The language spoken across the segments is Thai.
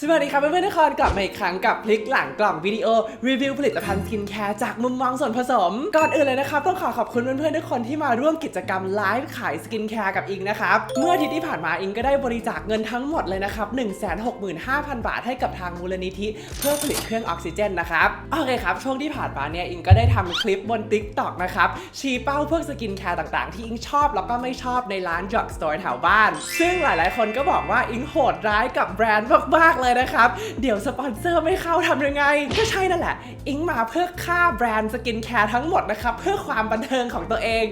สวัสดีครับเพื่อนๆทุกคนกลับมาอีกครั้งกับพลิกหลังกล่องวิดีโอรีวิวผลิตภัณฑ์สกินแคร์จากมุมมองส่วนผสมก่อนอื่นเลยนะครับต้องขอบคุณเพื่อนๆทุกคนที่มาร่วมกิจกรรมไลฟ์ขายสกินแคร์กับอิงนะครับเมื่ออาทิตย์ที่ผ่านมาอิงก็ได้บริจาคเงินทั้งหมดเลยนะครับ 165,000 บาทให้กับทางมูลนิธิเพื่อผลิตเครื่องออกซิเจนนะครับโอเคครับช่วงที่ผ่านมาเนี่ยอิงก็ได้ทำคลิปบน TikTok นะครับชี้เป้าพวกสกินแคร์ต่างๆที่อิงชอบแล้วก็ไม่ชอบในร้านดรักสโตร์แถวบ้านซึ่งหลายๆคนก็บอกว่าอิงโหดร้ายกับแบรนด์มากๆเลยนะครับเดี๋ยวสปอนเซอร์ไม่เข้าทำยังไงก็ใช่นั่นแหละอิงมาเพื่อฆ่าแบรนด์สกินแคร์ทั้งหมดนะครับเพื่อความบันเทิงของตัวเอง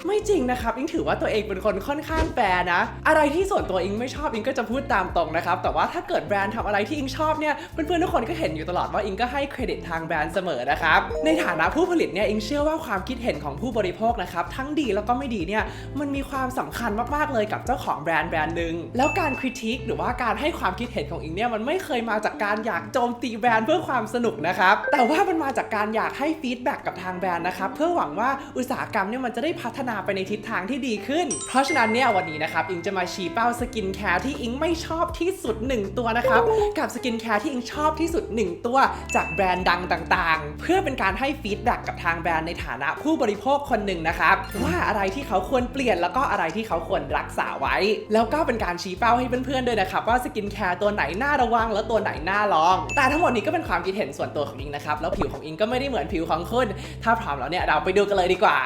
ไม่จริงนะครับอิงถือว่าตัวเองเป็นคนค่อนข้างแฟร์นะอะไรที่ส่วนตัวอิงไม่ชอบอิงก็จะพูดตามตรงนะครับแต่ว่าถ้าเกิดแบรนด์ทำอะไรที่อิงชอบเนี่ยเพื่อนๆทุกคนก็เห็นอยู่ตลอดว่าอิงก็ให้เครดิตทางแบรนด์เสมอนะครับในฐานะผู้ผลิตเนี่ยอิงเชื่อว่าความคิดเห็นของผู้บริโภคนะครับทั้งดีแล้วก็ไม่ดีเนี่ยมันมีความสำคัญมากๆเลยกับเจ้าของแบรนด์หนึ่งแล้วการคริติคหรือว่าการให้ความคิดเห็นของอิงเนี่ยมันไม่เคยมาจากการอยากโจมตีแบรนด์เพื่อความสนุกนะครับแต่ว่ามันมาจากการอยากให้ฟีดแบ็กกับทางแบรนด์นะครับเพื่อหวังว่าอุตสาหกรรมเนี่ยมันจะได้พัฒนาไปในทิศทางที่ดีขึ้นเพราะฉะนั้นเนี่ยวันนี้นะครับอิงจะมาชี้เป้าสกินแคร์ที่อิงไม่ชอบที่สุด1ตัวนะครับกับสกินแคร์ที่อิงชอบที่สุด1ตัวจากแบรนด์ดังต่างๆเพื่อเป็นการให้ฟีดแบ็กกับทางแบรนด์ในฐานะผู้บริโภคคนหนึ่งนะครับว่าอะไรที่เขาควรเปลี่ยนแล้วก็อะไรที่เขาควรรักษาไว้แล้วก็เป็นการชี้เป้าให้เพื่อนๆด้วยนะครับว่าสกินแคร์ตัวไหนน่าระวังแล้วตัวไหนน่าลองแต่ทั้งหมดนี้ก็เป็นความคิดเห็นส่วนตัวของอิงนะครับแล้วผิวของอิงก็ไม่ได้เหมือนผิวของคุณถ้าพร้อมแล้วเนี่ยเราไปดูกันเลยดีกว่า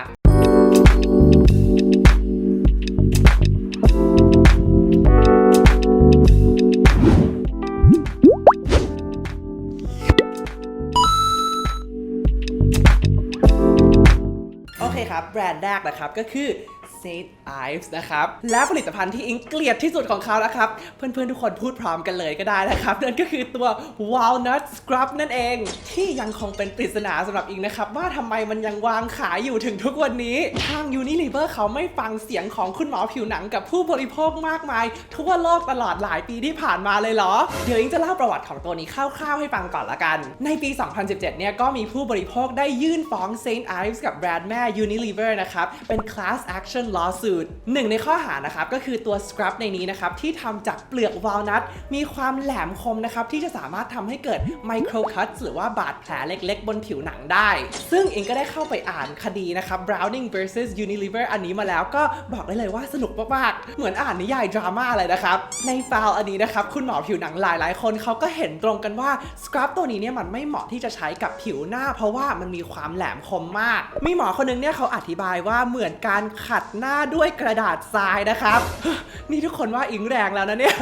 โอเคครับแบรนด์แรกนะครับก็คือSt. Ives นะครับและผลิตภัณฑ์ที่อิงเกลียดที่สุดของเขานะครับเพื่อนๆทุกคนพูดพร้อมกันเลยก็ได้นะครับนั่นก็คือตัว Walnut Scrub นั่นเองที่ยังคงเป็นปริศนาสำหรับอิงนะครับว่าทำไมมันยังวางขายอยู่ถึงทุกวันนี้ทาง Unilever เขาไม่ฟังเสียงของคุณหมอผิวหนังกับผู้บริโภคมากมายทั่วโลกตลอดหลายปีที่ผ่านมาเลยเหรอเดี๋ยวอิงจะเล่าประวัติของตัวนี้คร่าวๆให้ฟังก่อนละกันในปี 2017 เนี่ยก็มีผู้บริโภคได้ยื่นฟ้อง St. Ives กับแบรนด์แม่ Unilever นะครับเป็น class action lawsuit หนึ่งในข้อหานะครับก็คือตัวสครับในนี้นะครับที่ทำจากเปลือกวอลนัทมีความแหลมคมนะครับที่จะสามารถทำให้เกิดไมโครคัตหรือว่าบาดแผลเล็กๆบนผิวหนังได้ซึ่งอิงก็ได้เข้าไปอ่านคดีนะครับ Browning vs Unilever อันนี้มาแล้วก็บอกได้เลยว่าสนุกมากๆเหมือนอ่านนิยายดราม่าเลยนะครับในไฟล์อันนี้นะครับคุณหมอผิวหนังหลายๆคนเขาก็เห็นตรงกันว่าสครับตัวนี้เนี่ยมันไม่เหมาะที่จะใช้กับผิวหน้าเพราะว่ามันมีความแหลมคมมากมีหมอคนนึงเนี่ยเขาอธิบายว่าเหมือนการขัดหน้าด้วยกระดาษทรายนะครับนี่ทุกคนว่าอิงแรงแล้วนะเนี่ย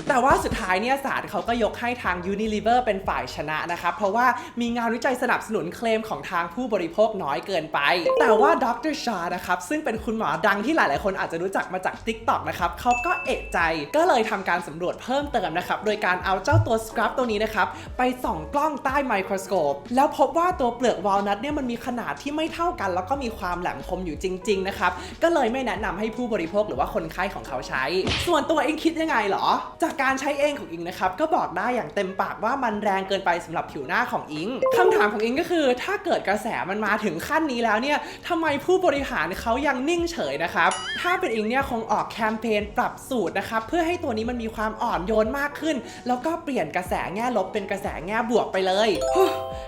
แต่ว่าสุดท้ายเนี่ยศาลเขาก็ยกให้ทาง Unilever เป็นฝ่ายชนะนะครับเพราะว่ามีงานวิจัยสนับสนุนเคลมของทางผู้บริโภคน้อยเกินไปแต่ว่าดร.ชานะครับซึ่งเป็นคุณหมอดังที่หลายๆคนอาจจะรู้จักมาจาก TikTok นะครับเขาก็เอะใจก็เลยทำการสำรวจเพิ่มเติมนะครับโดยการเอาเจ้าตัวสครับตัวนี้นะครับไปส่องกล้องใต้ไมโครสโคปแล้วพบว่าตัวเปลือกวอลนัทเนี่ยมันมีขนาดที่ไม่เท่ากันแล้วก็มีความแหลมคมอยู่จริงๆนะครับก็เลยไม่แนะนำให้ผู้บริโภคหรือว่าคนไข้ของเขาใช้ส่วนตัวอิงคิดยังไงเหรอจากการใช้เองของอิงนะครับก็บอกได้อย่างเต็มปากว่ามันแรงเกินไปสำหรับผิวหน้าของอิงคำถามของอิงก็คือถ้าเกิดกระแสมันมาถึงขั้นนี้แล้วเนี่ยทำไมผู้บริหารเขายังนิ่งเฉยนะครับถ้าเป็นอิงเนี่ยคงออกแคมเปญปรับสูตรนะครับเพื่อให้ตัวนี้มันมีความอ่อนโยนมากขึ้นแล้วก็เปลี่ยนกระแสแง่ลบเป็นกระแสแง่บวกไปเลย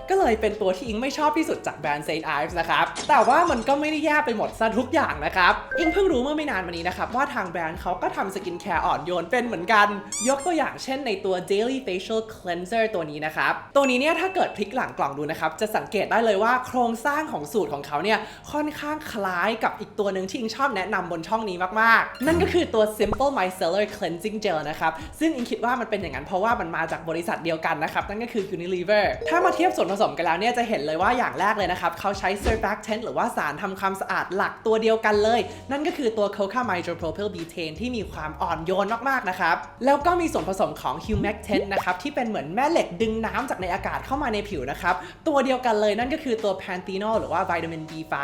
ก็เลยเป็นตัวที่อิงไม่ชอบที่สุดจากแบรนด์ St. Ives นะครับแต่ว่ามันก็ไม่ได้แย่ไปหมดซะทุกอย่างนะครับอิงเพิ่งรู้เมื่อไม่นานมานี้นะครับว่าทางแบรนด์เขาก็ทำสกินแคร์อ่อนโยนเป็นเหมือนกันยกตัวอย่างเช่นในตัว Daily Facial Cleanser ตัวนี้นะครับตัวนี้เนี่ยถ้าเกิดพลิกหลังกล่องดูนะครับจะสังเกตได้เลยว่าโครงสร้างของสูตรของเขาเนี่ยค่อนข้างคล้ายกับอีกตัวหนึ่งที่อิงชอบแนะนำบนช่องนี้มากๆนั่นก็คือตัว Simple Micellar Cleansing Gel นะครับซึ่งอิงคิดว่ามันเป็นอย่างนั้นเพราะว่ามันมาจากบริษัทเดียวกันนะครับนั่นก็คือ Unilever ถ้ามาเทียบส่วนผสมกันแล้วเนี่ยจะเห็นเลยว่าอย่างแรกเลยนะครับเขาใช้ surfactant หรือว่าสารทำความสะอาดหลักตัวเดียวกันเลยนั่นก็คือตัว Cocamidopropyl betaine ที่มีความอ่อนโยนมากๆนะครับแล้วก็มีส่วนผสมของ Humectant นะครับที่เป็นเหมือนแม่เหล็กดึงน้ำจากในอากาศเข้ามาในผิวนะครับตัวเดียวกันเลยนั่นก็คือตัว Panthenol หรือว่าวิตามิน B5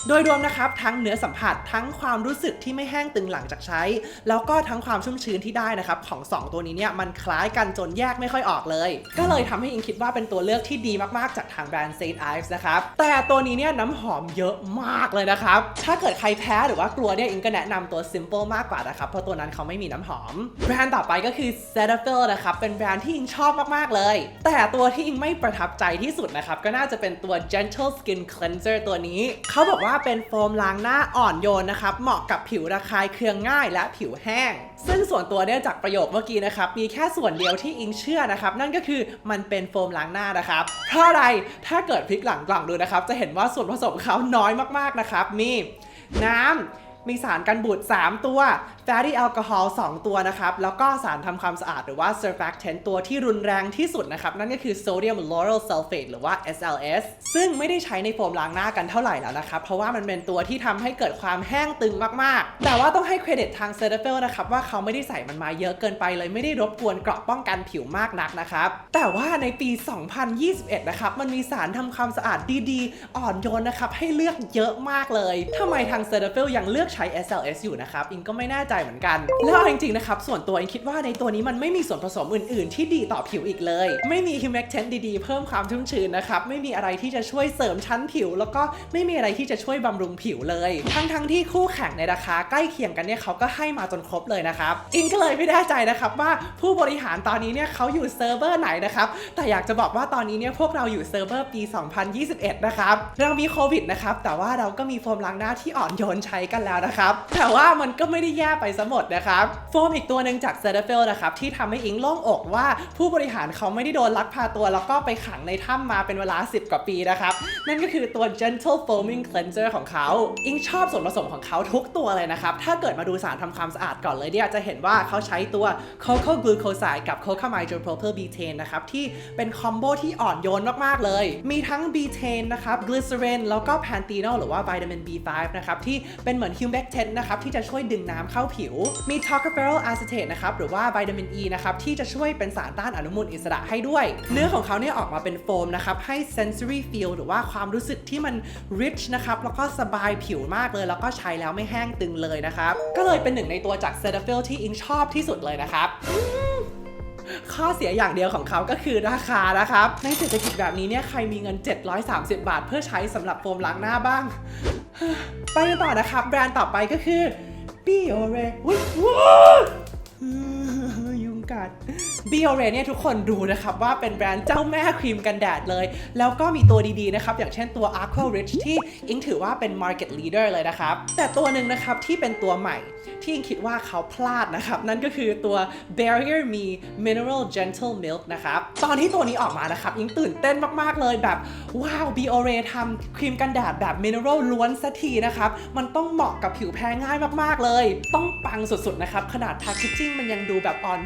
โดยรวมนะครับทั้งเนื้อสัมผัสทั้งความรู้สึกที่ไม่แห้งตึงหลังจากใช้แล้วก็ทั้งความชุ่มชื้นที่ได้นะครับของ2ตัวนี้เนี่ยมันคล้ายกันจนแยกไม่ค่อยออกเลยก็เลยทำให้อิงคิดว่าเป็นตัวเลือกที่ดีมากๆจากทางแบรนด์ St. Ives นะครับแต่ตัวนี้เนี่ยน้ำหอมเยอะมากเลยนะครับถ้าเกิดใครแพ้หรือว่ากลัวเนี่ยอิงก็แนะนำตัว Simple มากกว่านะครับเพราะตัวนั้นเขาไม่มีน้ำหอมแบรนด์ต่อไปก็ คือ Cetaphil นะครับเป็นแบรนด์ที่อิงชอบมากๆเลยแต่ตัวที่อิงไม่ประทับใจที่สุดนะครับก็น่าจะเป็นตัว Gentle Skin Cleanser ตัวนี้เขาบอกว่าเป็นโฟมล้างหน้าอ่อนโยนนะครับเหมาะกับผิวระคายเคืองง่ายและผิวแห้งซึ่งส่วนตัวเนี่ยจากประโยคเมื่อกี้นะครับมีแค่ส่วนเดียวที่อิงเชื่อนะครับนั่นก็คือมันเป็นโฟมล้างหน้านะครับเพราะอะไรถ้าเกิดพลิกหลังกล่องดูนะครับจะเห็นว่าส่วนผสมเขาน้อยมากๆนะครับมีน้ำมีสารกันบูด3ตัว fatty alcohol 2ตัวนะครับแล้วก็สารทำความสะอาดหรือว่า surfactant ตัวที่รุนแรงที่สุดนะครับนั่นก็คือ sodium lauryl sulfate หรือว่า SLS ซึ่งไม่ได้ใช้ในโฟมล้างหน้ากันเท่าไหร่แล้วนะครับเพราะว่ามันเป็นตัวที่ทำให้เกิดความแห้งตึงมากๆแต่ว่าต้องให้เครดิตทาง Cetaphil นะครับว่าเขาไม่ได้ใส่มันมาเยอะเกินไปเลยไม่ได้รบกวนเกราะป้องกันผิวมากนักนะครับแต่ว่าในปี 2021 นะครับมันมีสารทำความสะอาดดีๆอ่อนโยนนะครับให้เลือกเยอะมากเลยทำไมทาง Cetaphil ยังเลือกใช้ SLS อยู่นะครับอิงก็ไม่แน่ใจเหมือนกันแล้วจริงๆนะครับส่วนตัวอิงคิดว่าในตัวนี้มันไม่มีส่วนผสมอื่นๆที่ดีต่อผิวอีกเลยไม่มี humectant ดีๆเพิ่มความชุ่มชื้นนะครับไม่มีอะไรที่จะช่วยเสริมชั้นผิวแล้วก็ไม่มีอะไรที่จะช่วยบำรุงผิวเลยทั้งที่คู่แข่งในราคาใกล้เคียงกันเนี่ยเขาก็ให้มาจนครบเลยนะครับอิงก็เลยไม่แน่ใจนะครับว่าผู้บริหารตอนนี้เนี่ยเขาอยู่เซิร์ฟเวอร์ไหนนะครับแต่อยากจะบอกว่าตอนนี้เนี่ยพวกเราอยู่เซิร์ฟเวอร์ปี 2021 นะครับเรามีโควิดนะครับแต่ว่าเราก็มีโฟมล้างหน้าที่อ่อนโยนใช้กันแล้วนะครับแต่ว่ามันก็ไม่ได้แย่ไปซะหมดนะครับโฟมอีกตัวหนึ่งจาก Cetaphil นะครับที่ทำให้อิงโล่งอกว่าผู้บริหารเขาไม่ได้โดนลักพาตัวแล้วก็ไปขังในถ้ำมาเป็นเวลา10 กว่าปีนะครับนั่นก็คือตัว Gentle Foaming Cleanser ของเขาอิงชอบส่วนผสมของเขาทุกตัวเลยนะครับถ้าเกิดมาดูสารทำความสะอาดก่อนเลยเนี่ยจะเห็นว่าเขาใช้ตัว Coco Glucoside กับ Cocamide Propyl Betaine นะครับที่เป็นคอมโบที่อ่อนโยนมากๆเลยมีทั้ง Betaine นะครับ Glycerin แล้วก็ Panthenol หรือว่า Vitamin B5 นะครับที่เป็นเหมือน humectant นะครับที่จะช่วยดึงน้ำเข้าผิวมี Tocopherol Acetate นะครับหรือว่า Vitamin E นะครับที่จะช่วยเป็นสารต้านอนุมูลอิสระให้ด้วยเนื้อของเขาเนี่ยออกมาเป็นโฟมนะครับให้ sensory feel หรือว่าความรู้สึกที่มัน rich นะครับแล้วก็สบายผิวมากเลยแล้วก็ใช้แล้วไม่แห้งตึงเลยนะครับก็เลยเป็นหนึ่งในตัวจาก Cetaphil ที่อิงชอบที่สุดเลยนะครับข้อเสียอย่างเดียวของเขาก็คือราคานะครับในเศรษฐกิจแบบนี้เนี่ยใครมีเงิน730 บาทเพื่อใช้สำหรับโฟมล้างหน้าบ้างไปกันต่อนะครับแบรนด์ต่อไปก็คือ Biore ยุงกัด Biore เนี่ยทุกคนดูนะครับว่าเป็นแบรนด์เจ้าแม่ครีมกันแดดเลยแล้วก็มีตัวดีๆนะครับอย่างเช่นตัว Aqua Rich ที่อิงถือว่าเป็น Market Leader เลยนะครับแต่ตัวหนึ่งนะครับที่เป็นตัวใหม่ที่อิงคิดว่าเขาพลาดนะครับนั่นก็คือตัว Barrier Me Mineral Gentle Milk นะครับตอนที่ตัวนี้ออกมานะครับอิงตื่นเต้นมากๆเลยแบบว้าว Biore ทำครีมกันแดดแบบ Mineral ล้วนสักทีนะครับมันต้องเหมาะกับผิวแพ้ง่ายมากๆเลยต้องปังสุดๆนะครับขนาด Packaging มันยังดูแบบอ่อน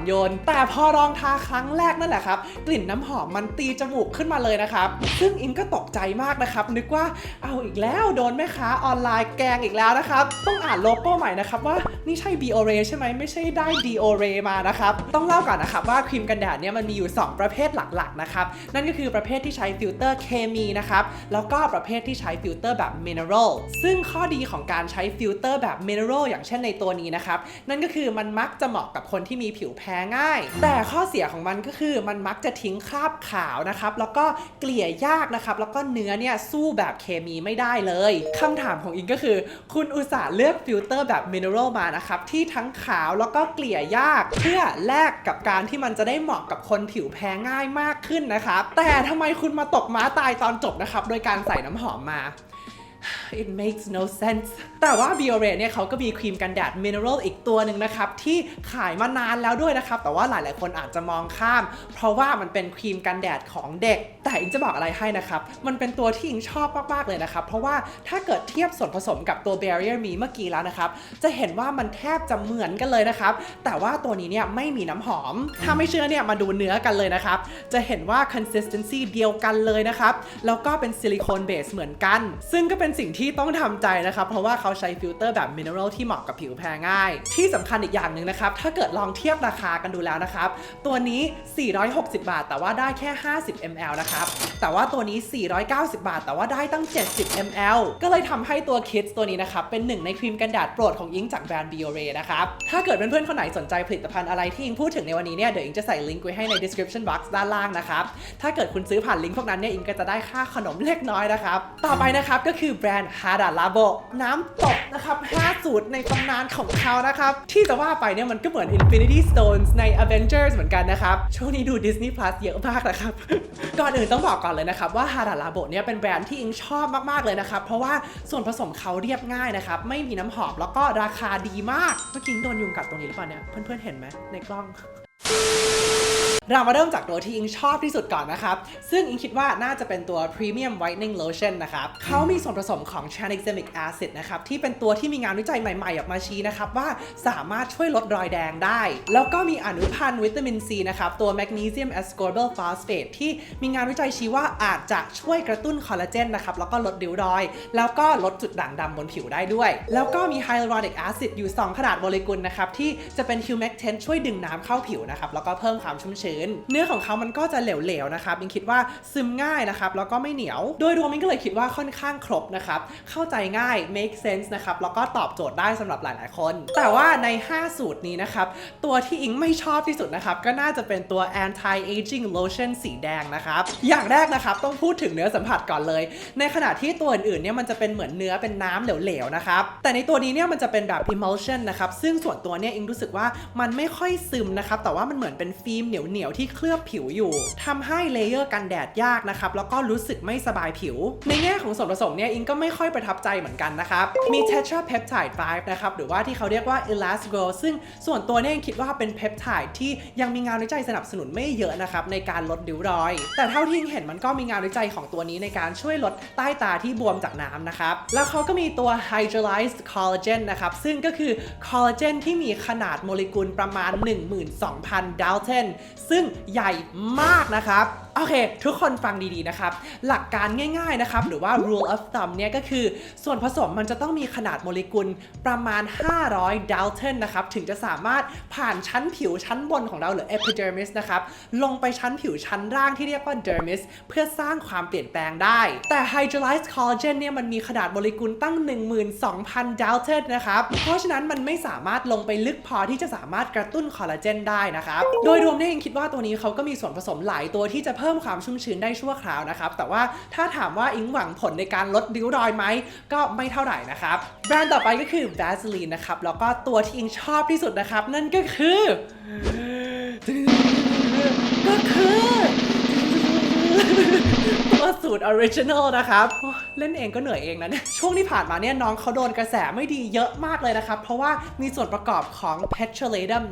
โยนแต่พอลองทาครั้งแรกนั่นแหละครับกลิ่นน้ำหอมมันตีจมูกขึ้นมาเลยนะครับซึ่งอิงก็ตกใจมากนะครับนึกว่าเอาอีกแล้วโดนแม่ค้าออนไลน์แกงอีกแล้วนะครับต้องอ่านโลโก้ใหม่นะครับว่านี่ใช่ Biore ใช่ไหมไม่ใช่ได้ Diore มานะครับต้องเล่าก่อนนะครับว่าครีมกันแดดเนี่ยมันมีอยู่2ประเภทหลักๆนะครับนั่นก็คือประเภทที่ใช้ฟิลเตอร์เคมีนะครับแล้วก็ประเภทที่ใช้ฟิลเตอร์แบบมิเนอรัลซึ่งข้อดีของการใช้ฟิลเตอร์แบบมิเนอรัลอย่างเช่นในตัวนี้นะครับนั่นก็คือมันมักจะเหมาะกับคนที่มีผิวแพ้ง่ายแต่ข้อเสียของมันก็คือมันมักจะทิ้งคราบขาวนะครับแล้วก็เกลี่ยยากนะครับแล้วก็เนื้อเนี่ยสู้แบบเคมีไม่ได้เลยคำถามของอิงก็คือคุณอุตส่าห์เลือกฟิลเตอร์แบบมิเนอรัลมานะครับที่ทั้งขาวแล้วก็เกลี่ยยากเพื่อแลกกับการที่มันจะได้เหมาะกับคนผิวแพ้ง่ายมากขึ้นนะครับแต่ทำไมคุณมาตกม้าตายตอนจบนะครับโดยการใส่น้ำหอมมาIt makes no sense แต่ว่า Biore เนี่ยเขาก็มีครีมกันแดดมิเนอรัลอีกตัวหนึ่งนะครับที่ขายมานานแล้วด้วยนะครับแต่ว่าหลายๆคนอาจจะมองข้ามเพราะว่ามันเป็นครีมกันแดดของเด็กแต่อิงจะบอกอะไรให้นะครับมันเป็นตัวที่อิงชอบมากๆเลยนะครับเพราะว่าถ้าเกิดเทียบส่วนผสมกับตัว Barrier Me เมื่อกี้แล้วนะครับจะเห็นว่ามันแทบจะเหมือนกันเลยนะครับแต่ว่าตัวนี้เนี่ยไม่มีน้ำหอมถ้าไม่เชื่อเนี่ยมาดูเนื้อกันเลยนะครับจะเห็นว่า consistency เดียวกันเลยนะครับแล้วก็เป็นซิลิโคนเบสเหมือนกันซึ่งก็เป็นสิ่งที่ต้องทำใจนะครับเพราะว่าเขาใช้ฟิลเตอร์แบบมิเนอรัลที่เหมาะกับผิวแพ้ง่ายที่สำคัญอีกอย่างหนึ่งนะครับถ้าเกิดลองเทียบราคากันดูแล้วนะครับตัวนี้460 บาทแต่ว่าได้แค่50 ml นะครับแต่ว่าตัวนี้490 บาทแต่ว่าได้ตั้ง70 ml ก็เลยทำให้ตัว Kids ตัวนี้นะครับเป็นหนึ่งในครีมกันแดดโปรดของอิงจากแบรนด์ Biore นะครับถ้าเกิดเพื่อนๆคนไหนสนใจผลิตภัณฑ์อะไรที่อิงพูดถึงในวันนี้เนี่ยเดี๋ยวอิงจะใส่ลิงก์ไว้ให้ใน description box ด้านล่างนะครับถ้าเกิดคุณซื้อผ่านลิงก์พวกนั้นเนี่ยอิงก็จะได้ค่าขนมเล็กน้อยนะครับต่อไปนะครับก็คือ แบรนด์ Hada Labo น้ำตกนะครับ5สูตรในตำนานของเขานะครับที่จะว่าไปเนี่ยมันก็เหมือน Infinity Stones ใน Avengers เหมือนกันนะครับช่วงนี้ดู Disney Plus เยอะมากนะครับ ก่อนอื่นต้องบอกก่อนเลยนะครับว่า Hada Labo เนี่ยเป็นแบรนด์ที่อิงชอบมากๆเลยนะครับเพราะว่าส่วนผสมเขาเรียบง่ายนะครับไม่มีน้ำหอมแล้วก็ราคาดีมากเมื่อกี้โดนยุงกัดตรงนี้หรือเปล่าเนี่ยเพื่อนๆเห็นไหมในกล้องเรามาเริ่มจากตัวที่อิงชอบที่สุดก่อนนะครับซึ่งอิงคิดว่าน่าจะเป็นตัว Premium Whitening Lotion นะครับเขามีส่วนผสมของ Tranexamic Acid นะครับที่เป็นตัวที่มีงานวิจัยใหม่ๆออกมาชี้นะครับว่าสามารถช่วยลดรอยแดงได้แล้วก็มีอนุพันธ์วิตามินซีนะครับตัว Magnesium Ascorbyl Phosphate ที่มีงานวิจัยชี้ว่าอาจจะช่วยกระตุ้นคอลลาเจนนะครับแล้วก็ลดริ้วรอยแล้วก็ลดจุดด่างดำบนผิวได้ด้วยแล้วก็มี Hyaluronic Acid อยู่2ขนาดโมเลกุลนะครับที่จะเป็น Humectant ช่วยดึงน้ำเข้าผิวนะครับแล้วก็เพิ่มความชุ่มชื้นเนื้อของเขามันก็จะเหลวๆนะครับอิงคิดว่าซึมง่ายนะครับแล้วก็ไม่เหนียวโดยรวมอิงก็เลยคิดว่าค่อนข้างครบนะครับเข้าใจง่าย make sense นะครับแล้วก็ตอบโจทย์ได้สำหรับหลายๆคนแต่ว่าใน5สูตรนี้นะครับตัวที่อิงไม่ชอบที่สุดนะครับก็น่าจะเป็นตัว anti aging lotion สีแดงนะครับอย่างแรกนะครับต้องพูดถึงเนื้อสัมผัสก่อนเลยในขณะที่ตัวอื่นๆเนี่ยมันจะเป็นเหมือนเนื้อเป็นน้ำเหลวๆนะครับแต่ในตัวนี้เนี่ยมันจะเป็นแบบ emulsion นะครับซึ่งส่วนตัวเนี่ยอิงรู้สึกว่ามันไม่ค่อยซึมนะครับแต่ว่ามันเหมือนเป็นฟิล์มเหนียวๆที่เคลือบผิวอยู่ทำให้เลเยอร์กันแดดยากนะครับแล้วก็รู้สึกไม่สบายผิวในแง่ของส่วนผสมเนี่ยอิงก็ไม่ค่อยประทับใจเหมือนกันนะครับมี tetrapeptide 5 นะครับหรือว่าที่เขาเรียกว่า elastigirl ซึ่งส่วนตัวเนี่ยคิดว่าเป็นเพปไทด์ที่ยังมีงานวิจัยสนับสนุนไม่เยอะนะครับในการลดริ้วรอยแต่เท่าที่เห็นมันก็มีงานวิจัยของตัวนี้ในการช่วยลดใต้ตาที่บวมจากน้ำนะครับแล้วเขาก็มีตัว hydrolyzed collagen นะครับซึ่งก็คือคอลลาเจนที่มีขนาดโมเลกุลประมาณ 12,000 Dalton ซึ่งใหญ่มากนะครับโอเคทุกคนฟังดีๆนะครับหลักการง่ายๆนะครับหรือว่า rule of thumb เนี่ยก็คือส่วนผสมมันจะต้องมีขนาดโมเลกุลประมาณ500 Dalton นะครับถึงจะสามารถผ่านชั้นผิวชั้นบนของเราหรือ epidermis นะครับลงไปชั้นผิวชั้นล่างที่เรียกว่า dermis เพื่อสร้างความเปลี่ยนแปลงได้แต่ hydrolyzed collagen เนี่ยมันมีขนาดโมเลกุลตั้ง 12,000 Dalton นะครับเพราะฉะนั้นมันไม่สามารถลงไปลึกพอที่จะสามารถกระตุ้นคอลลาเจนได้นะครับโดยรวมเนี่ยยังคิดว่าตัวนี้เขาก็มีส่วนผสมหลายตัวที่จะเพิ่มความชุ่มชื้นได้ชั่วคราวนะครับแต่ว่าถ้าถามว่าอิงหวังผลในการลดริ้วรอยไหมก็ไม่เท่าไหร่นะครับแบรนด์ต่อไปก็คือ Vaseline นะครับแล้วก็ตัวที่อิงชอบที่สุดนะครับนั่นก็คือตัวสูตรออริจินอลนะครับเล่นเองก็เหนื่อยเองนะเนี่ยช่วงที่ผ่านมาเนี่ยน้องเขาโดนกระแสไม่ดีเยอะมากเลยนะครับเพราะว่ามีส่วนประกอบของ petrolatum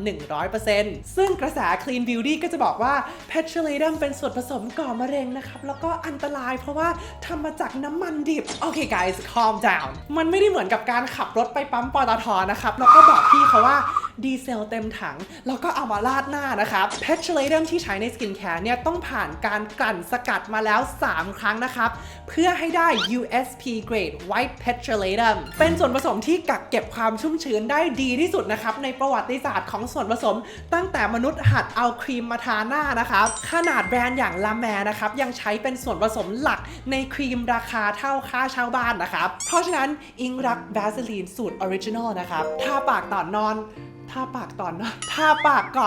100% ซึ่งกระแส clean beauty ก็จะบอกว่า petrolatum เป็นส่วนผสมก่อมะเร็งนะครับแล้วก็อันตรายเพราะว่าทำมาจากน้ำมันดิบโอเค guys calm down มันไม่ได้เหมือนกับการขับรถไปปั๊มปตทนะครับแล้วก็บอกพี่เขาว่าดีเซลเต็มถังแล้วก็เอามาราดหน้านะครับ petrolatum ที่ใช้ในสกินแคร์เนี่ยต้องผ่านการกลั่นสกัดมาแล้ว3 ครั้งนะครับเพื่อให้ได้ USP grade white petrolatum เป็นส่วนผสมที่กักเก็บความชุ่มชื้นได้ดีที่สุดนะครับในประวัติศาสตร์ของส่วนผสมตั้งแต่มนุษย์หัดเอาครีมมาทาหน้านะครับขนาดแบรนด์อย่างลาแมนะครับยังใช้เป็นส่วนผสมหลักในครีมราคาเท่าค่าเช่าบ้านนะครับเพราะฉะนั้นอิงรัก Vaseline สูตรออริจินอลนะครับทาปากก่อนนอนทาปากก่อ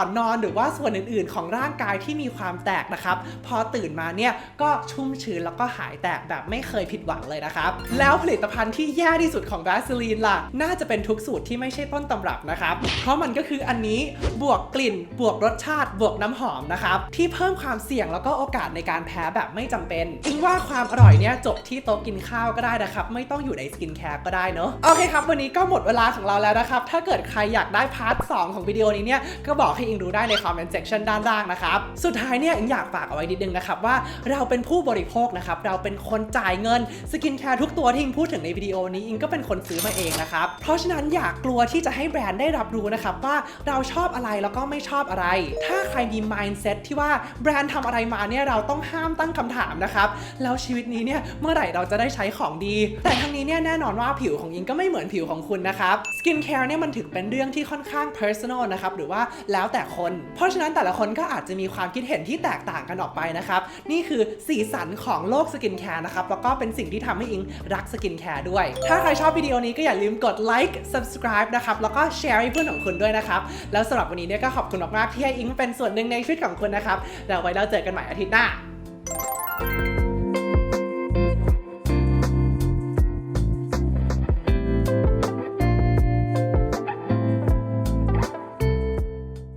นนอนหรือว่าส่วนอื่นๆของร่างกายที่มีความแตกนะครับพอตื่นมาเนี่ยก็ชุ่มชื้นแล้วก็หายแตกแบบไม่เคยผิดหวังเลยนะครับแล้วผลิตภัณฑ์ที่แย่ที่สุดของ Vaseline ล่ะน่าจะเป็นทุกสูตรที่ไม่ใช่ต้นตำรับนะครับเพราะมันก็คืออันนี้บวกกลิ่นบวกรสชาติบวกน้ำหอมนะครับที่เพิ่มความเสี่ยงแล้วก็โอกาสในการแพ้แบบไม่จำเป็นอิงว่าความอร่อยเนี่ยจบที่โต๊ะกินข้าวก็ได้นะครับไม่ต้องอยู่ในสกินแคร์ก็ได้เนอะโอเคครับวันนี้ก็หมดเวลาของเราแล้วนะครับถ้าเกิดใครอยากได้พาร์ท 2 ของวิดีโอนี้เนี่ยก็บอกให้อิงรู้ได้ในคอมเมนต์เซกชันด้านล่างนะครับสุดท้ายเนี่ยอิงอยากฝากเอาไว้นิดนึงนะครับว่าเราเป็นผู้บริโภคนะครับเราเป็นคนจ่ายเงินสกินแคร์ทุกตัวที่อิงพูดถึงในวิดีโอนี้อิงก็เป็นคนซื้อมาเองนะครับเพราะฉะนั้นอย่ากกลัวที่จะให้แบรนด์ได้รับรู้นะครับว่าเราชอบอะไรแล้วก็ไม่ชอบอะไรถ้าใครมี mindset ที่ว่าแบรนด์ทำอะไรมาเนี่ยเราต้องห้ามตั้งคำถามนะครับแล้วชีวิตนี้เนี่ยเมื่อไหร่เราจะได้ใช้ของดีแต่ทั้งนี้เนี่ยแน่นอนว่าผิวของอิงก็ไม่เหมือนผิวของคุณนะครับสกินแคร์เนี่ยมันถึงเป็นเรื่องที่ค่อนข้าง personal นะครับหรือว่าแล้วแต่คนเพราะฉะนั้นแต่ละคนก็อาจจะมีความคิดเห็นที่แตกต่างกันออกไปนะครับนี่คือสีสันของโลกสกินแคร์นะครับแล้วก็เป็นสิ่งที่ทำให้อิงรักสกินแคร์ด้วยถ้าใครชอบวิดีโอนี้ก็อย่าลืมกดไลค์ subscribe นะครับแล้วก็แชร์ให้เพื่อนของคุณด้วยนะครับแล้วสำหรับวันนี้เนี่ยก็ขอบคุณมากๆที่ให้อิงเป็นส่วนหนึ่งในชีวิตของคุณนะครับแล้วไว้เราเจอกันใหม่อาทิตย์หน้า